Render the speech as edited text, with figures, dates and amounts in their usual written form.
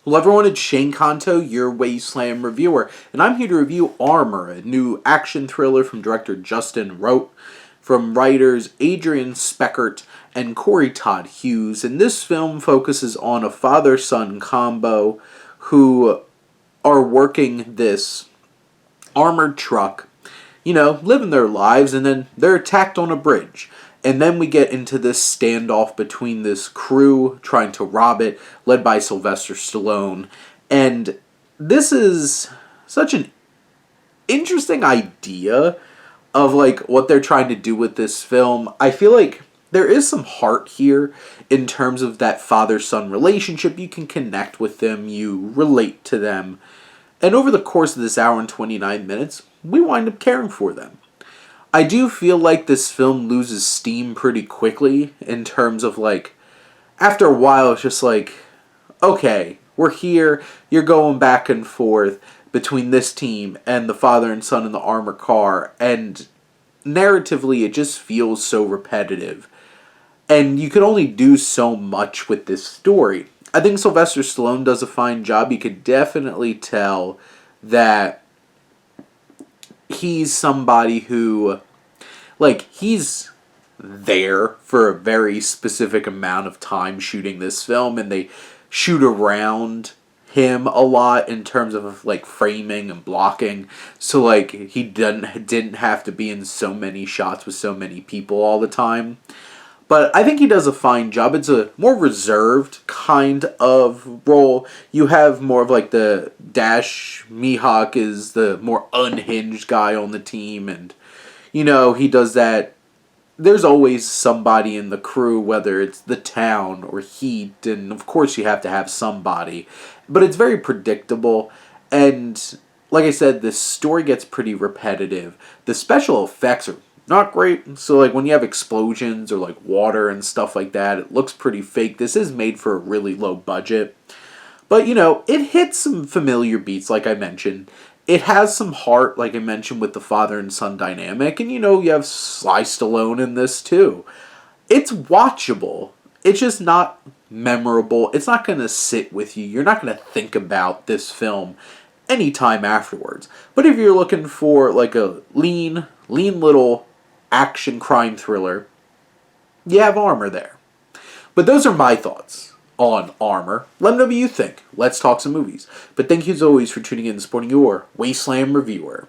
Hello everyone, it's Shane Kanto, your Wasteland reviewer, and I'm here to review Armor, a new action thriller from director Justin Rote, from writers Adrian Speckert and Corey Todd Hughes. And this film focuses on a father-son combo who are working this armored truck, living their lives, and then they're attacked on a bridge. And then we get into this standoff between this crew trying to rob it, led by Sylvester Stallone. And this is such an interesting idea of what they're trying to do with this film. I feel like there is some heart here in terms of that father-son relationship. You can connect with them, you relate to them. And over the course of this hour and 29 minutes, we wind up caring for them. I do feel like this film loses steam pretty quickly in terms of after a while it's just okay, we're here, you're going back and forth between this team and the father and son in the armored car, and narratively it just feels so repetitive. And you can only do so much with this story. I think Sylvester Stallone does a fine job. You could definitely tell that he's somebody who, he's there for a very specific amount of time shooting this film, and they shoot around him a lot in terms of framing and blocking, so he didn't have to be in so many shots with so many people all the time. But I think he does a fine job. It's a more reserved kind of role. You have more of the Dash Mihawk is the more unhinged guy on the team, and he does that. There's always somebody in the crew, whether it's the town or Heat, and of course you have to have somebody. But it's very predictable, and like I said, the story gets pretty repetitive. The special effects are not great, so when you have explosions or water and stuff like that, it looks pretty fake. This is made for a really low budget, but it hits some familiar beats, like I mentioned. It has some heart, like I mentioned, with the father and son dynamic, and you have Sly Stallone in this too. It's watchable. It's just not memorable. It's not going to sit with you. You're not going to think about this film anytime afterwards. But if you're looking for a lean little action crime thriller, you have Armor there. But those are my thoughts on Armor. Let me know what you think. Let's talk some movies. But thank you as always for tuning in and supporting your Wasteland reviewer.